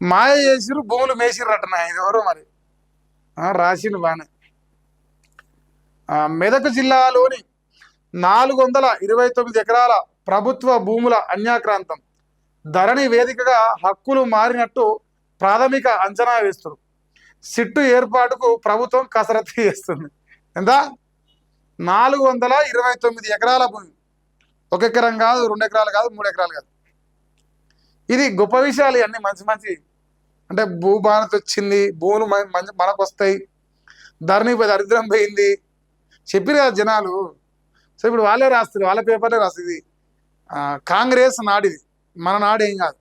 మాయ చేసిరు భూములు మేసిర్రట ఇది ఎవరో మరి రాసిండు బానే. మెదక్ జిల్లాలోని 429 ఎకరాల ప్రభుత్వ భూముల అన్యాక్రాంతం ధరణి వేదికగా హక్కులు మారినట్టు ప్రాథమిక అంచనా వేస్తున్నారు. సిట్టు ఏర్పాటుకు ప్రభుత్వం కసరత్తు చేస్తుంది. ఎంత 429 ఎకరాల భూమి, 1 ఎకరం కాదు, 2 ఎకరాలు కాదు, 3 ఎకరాలు కాదు. ఇది గొప్ప విషయాలు ఇవన్నీ మంచి మంచి. అంటే భూభారత్ వచ్చింది, భూములు మనకు వస్తాయి, ధరణి దరిద్రం పోయింది చెప్పిరు కదా జనాలు. సో ఇప్పుడు వాళ్ళే రాస్తారు, వాళ్ళ పేపర్లే రాస్తుంది. కాంగ్రెస్ నాడిది, మన నాడు ఏం కాదు.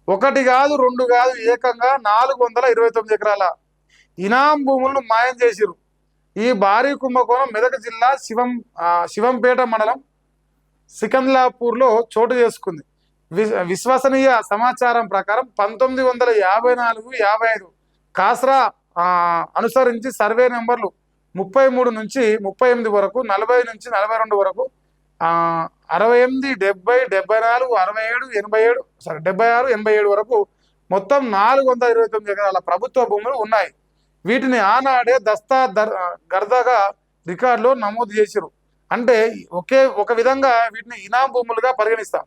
1 కాదు 2 కాదు, ఏకంగా 429 ఎకరాల ఇనాం భూములను మాయం చేసిరు. ఈ భారీ కుంభకోణం మెదక్ జిల్లా శివంపేట మండలం సికంద్లాపూర్లో చోటు చేసుకుంది. విశ్వసనీయ సమాచారం ప్రకారం 1954-55 కాస్రా అనుసరించి సర్వే నెంబర్లు 33 నుంచి 38 వరకు, 40 నుంచి 42 వరకు, 68, 70, 74, 67, 87 76, 87 వరకు మొత్తం 429 ఎకరాల ప్రభుత్వ భూములు ఉన్నాయి. వీటిని ఆనాడే దస్తా గర్దాగా రికార్డులో నమోదు చేసిరు. అంటే ఒక విధంగా వీటిని ఇనాం భూములుగా పరిగణిస్తాం.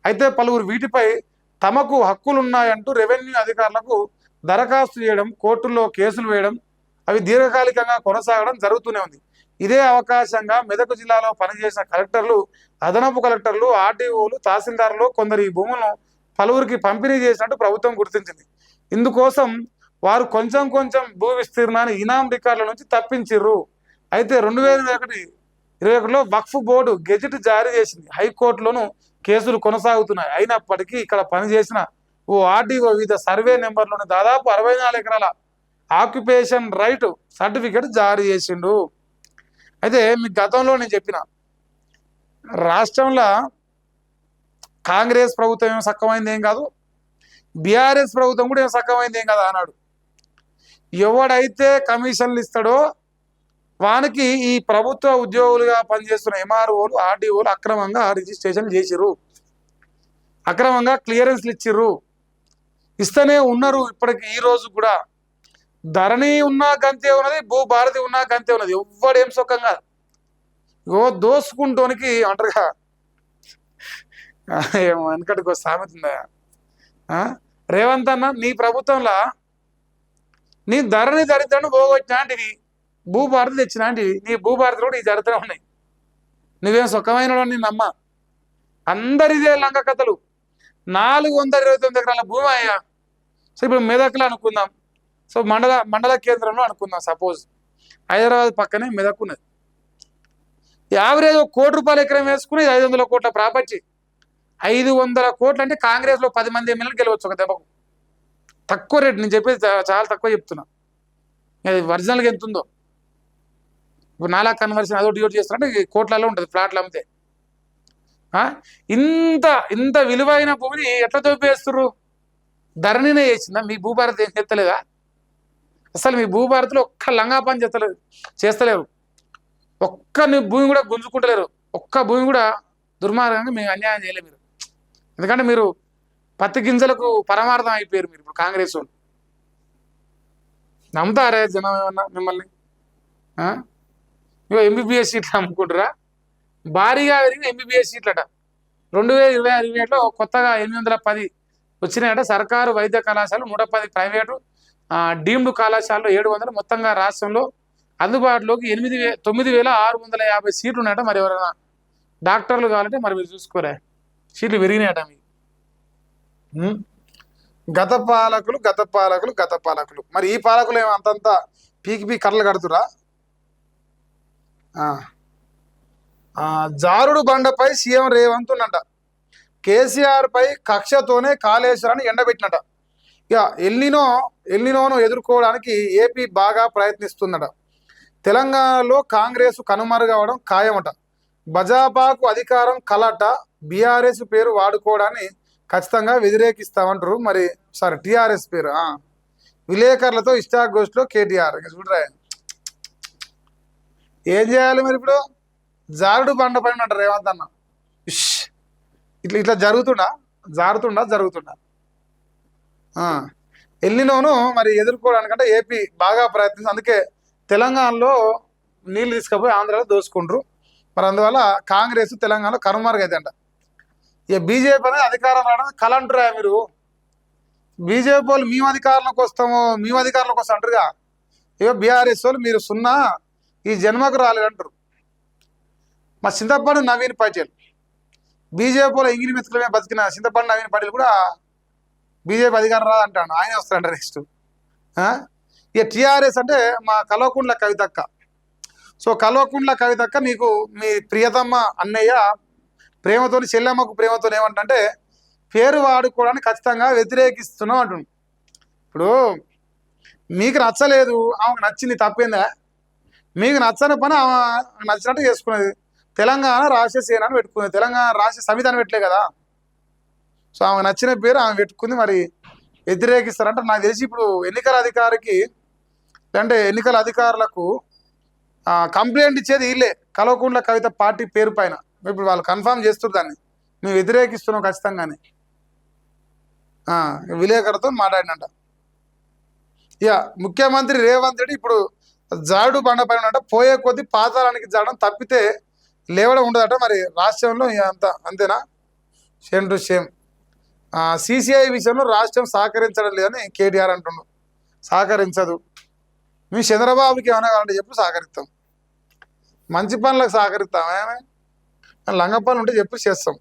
అయితే పలువురు వీటిపై తమకు హక్కులున్నాయంటూ రెవెన్యూ అధికారులకు దరఖాస్తు చేయడం, కోర్టుల్లో కేసులు వేయడం, అవి దీర్ఘకాలికంగా కొనసాగడం జరుగుతూనే ఉంది. ఇదే అవకాశంగా మెదక్ జిల్లాలో పనిచేసిన కలెక్టర్లు, అదనపు కలెక్టర్లు, ఆర్డీఓలు, తహసీల్దార్లు కొందరు ఈ భూములను పలువురికి పంపిణీ చేసినట్టు ప్రభుత్వం గుర్తించింది. ఇందుకోసం వారు కొంచెం కొంచెం భూ విస్తీర్ణాన్ని ఇనాం రికార్డుల నుంచి తప్పించిర్రు. అయితే 2021లో వక్ఫ్ బోర్డు గెజిట్ జారీ చేసింది. హైకోర్టులోనూ కేసులు కొనసాగుతున్నాయి. అయినప్పటికీ ఇక్కడ పనిచేసిన ఓ ఆర్డీఓ వివిధ సర్వే నెంబర్లోని దాదాపు 64 ఎకరాల ఆక్యుపేషన్ రైట్ సర్టిఫికేట్ జారీ చేసిండు. అయితే మీకు గతంలో నేను చెప్పిన, రాష్ట్రంలో కాంగ్రెస్ ప్రభుత్వం ఏం సక్కమైంది ఏం కాదు, బీఆర్ఎస్ ప్రభుత్వం కూడా ఏం సక్కమైంది ఏం కాదు అన్నాడు. ఎవడైతే కమిషన్లు ఇస్తాడో వానికి ఈ ప్రభుత్వ ఉద్యోగులుగా పనిచేస్తున్న ఎంఆర్ఓలు, ఆర్డీఓలు అక్రమంగా రిజిస్ట్రేషన్ చేసిర్రు, అక్రమంగా క్లియరెన్స్లు ఇచ్చిర్రు, ఇస్తూనే ఉన్నారు. ఇప్పటికి ఈ రోజు కూడా ధరణి ఉన్నా గంతే ఉన్నది, భూభారతి ఉన్నా గంతే ఉన్నది. ఎవ్వడేం సుఖం కాదు. దోసుకుంటోనికి అంటారుగా, వెనకటికి సామెత ఉందా, రేవంత్ అన్న నీ ప్రభుత్వంలో నీ ధరణి దరిద్రాన్ని పోగొచ్చినాంటివి, భూభారతి తెచ్చినాంటివి, నీ భూభారతి కూడా ఈ దరిద్రం ఉన్నాయి. నువ్వేం సుఖమైన నేను నమ్మ. అందరిదే లంక కథలు. 429 ఎకరాల భూమి అయ్యా. సో ఇప్పుడు మెదక్లో అనుకుందాం, సో మండల కేంద్రంలో అనుకుందాం. సపోజ్ హైదరాబాద్ పక్కనే మెదక్ ఉన్నది. యావరేజ్ ₹1 కోటి ఎకరం వేసుకుని 500 కోట్ల ప్రాపర్టీ. 500 కోట్లు అంటే కాంగ్రెస్లో 10 మంది ఎమ్మెల్యేలు గెలవచ్చు ఒక దెబ్బకు. తక్కువ రేటు, నేను చెప్పేది చాలా తక్కువ చెప్తున్నా. అది ఒరిజినల్గా ఎంత ఉందో ఇప్పుడు నాలా కన్వర్షన్ అదొకటి ఇదొకటి చేస్తారంటే కోట్లలో ఉంటుంది ఫ్లాట్లు అమ్మితే. ఇంత విలువైన భూమిని ఎట్లా దొబ్బేస్తుర్రు? ధరణినే చేసిందా? మీ భూభారతి ఏం చేస్తలేదా? అసలు మీ భూభారతిలో ఒక్క లంగా పని చేస్తలేరు. ఒక్క భూమి కూడా గుంజుకుంటలేరు. ఒక్క భూమి కూడా దుర్మార్గంగా మేము అన్యాయం చేయలేము మీరు. ఎందుకంటే మీరు పత్తి గింజలకు పరమార్థం అయిపోయారు మీరు ఇప్పుడు కాంగ్రెస్ వాళ్ళు. నమ్ముతారే జనం ఏమన్నా మిమ్మల్ని? ఇగో ఎంబీబీఎస్ సీట్లు అమ్ముకుంటారా? భారీగా పెరిగిన ఎంబీబీఎస్ సీట్లట 2025లో కొత్తగా 810 వచ్చినాయట. సర్కారు వైద్య కళాశాలలు 110, ప్రైవేటు డీమ్డ్ కళాశాలలో 700, మొత్తంగా రాష్ట్రంలో అందుబాటులోకి 9,650 సీట్లు ఉన్నాయట. మరి ఎవరైనా డాక్టర్లు కావాలంటే మరి మీరు చూసుకోరే, సీట్లు పెరిగినాయట మీకు. గత పాలకులు మరి ఈ పాలకులు ఏమో అంతంత పీకి కర్రలు కడుతురా? జారుడు బండపై సీఎం రేవంత్ ఉన్నట. కేసీఆర్ పై కక్షతోనే కాళేశ్వరాన్ని ఎండబెట్టినట. ఇక ఎల్నినోను ఎదుర్కోవడానికి ఏపీ బాగా ప్రయత్నిస్తుందట. తెలంగాణలో కాంగ్రెస్ కనుమరుగవడం ఖాయమట. భాజపాకు అధికారం కలట. బీఆర్ఎస్ పేరు వాడుకోవడాన్ని ఖచ్చితంగా వ్యతిరేకిస్తామంటారు. మరి టీఆర్ఎస్ పేరు విలేకరులతో ఇష్టాగోష్ఠిలో కేటీఆర్. చూడరా ఏం చేయాలి మరి ఇప్పుడు? జారుడు బండ పైన అంటారు రేవంత్ అన్న. ఇట్లా జరుగుతుండా? జరుగుతుండా? ఆ, ఎల్నినోను మరి ఎదుర్కోవడానికంటే ఏపీ బాగా ప్రయత్నించింది. అందుకే తెలంగాణలో నీళ్ళు తీసుకుపోయి ఆంధ్రాలో దోసుకుంటారు. మరి అందువల్ల కాంగ్రెస్ తెలంగాణలో కనుమరుగైందంట. ఇక బీజేపీ అనేది అధికారం రావడం కల అంటురా మీరు. బీజేపీ వాళ్ళు మేము అధికారంలోకి వస్తాము, మేము అధికారంలోకి వస్తాం అంటారుగా. ఇక బీఆర్ఎస్ వాళ్ళు మీరు సున్నా, ఈ జన్మకు రాలేదంటారు. మా చింతపండు నవీన్ పటేల్ బీజేపీ వాళ్ళు ఇంగిలి మెతుకులమే బతికిన చింతపండు నవీన్ పటేల్ కూడా బీజేపీ అధికారం రాదంటాడు. ఆయన వస్తాడంట నెక్స్ట్. ఇక టీఆర్ఎస్ అంటే మా కల్వకుంట్ల కవితక్క. సో కల్వకుంట్ల కవితక్క నీకు మీ ప్రియతమ్మ అన్నయ్య ప్రేమతో, చెల్లెమ్మకు ప్రేమతో ఏమంటే పేరు వాడుకోవడానికి ఖచ్చితంగా వ్యతిరేకిస్తున్నాం అంటుండు. ఇప్పుడు మీకు నచ్చలేదు, ఆమెకు నచ్చింది, తప్పేందా? మీకు నచ్చని పని ఆమె నచ్చినట్టు చేసుకునేది. తెలంగాణ రాష్ట్ర సేన అని పెట్టుకునేది, తెలంగాణ రాష్ట్ర సమితి అని పెట్టలే కదా. సో ఆమె నచ్చిన పేరు ఆమె పెట్టుకుంది. మరి వ్యతిరేకిస్తారంటే నాకు తెలిసి ఇప్పుడు ఎన్నికల అధికారికి అంటే ఎన్నికల అధికారులకు కంప్లైంట్ ఇచ్చేది వీళ్ళే, కల్వకుంట్ల కవిత పార్టీ పేరు పైన. ఇప్పుడు వాళ్ళు కన్ఫర్మ్ చేస్తారు దాన్ని, మేము వ్యతిరేకిస్తున్నాం ఖచ్చితంగానే. విలేకరుతో మాట్లాడినంట. ఇక ముఖ్యమంత్రి రేవంత్ రెడ్డి ఇప్పుడు జాడు బండ పైన ఉన్నట, పోయే కొద్దీ పాతాళానికి జాడడం తప్పితే లేవడం ఉండదట. మరి రాష్ట్రంలో అంతేనా? Same to same. సిసిఐ విషయంలో రాష్ట్రం సహకరించడం లేదని కేటీఆర్ అంటుండు. సహకరించదు. మేము చంద్రబాబుకి ఏమైనా కావాలంటే చెప్పు, సహకరిస్తాం. మంచి పనులకు సహకరిస్తాం, లంగ పనులు ఉంటే చెప్పు చేస్తాం.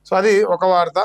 సో అది ఒక వార్త.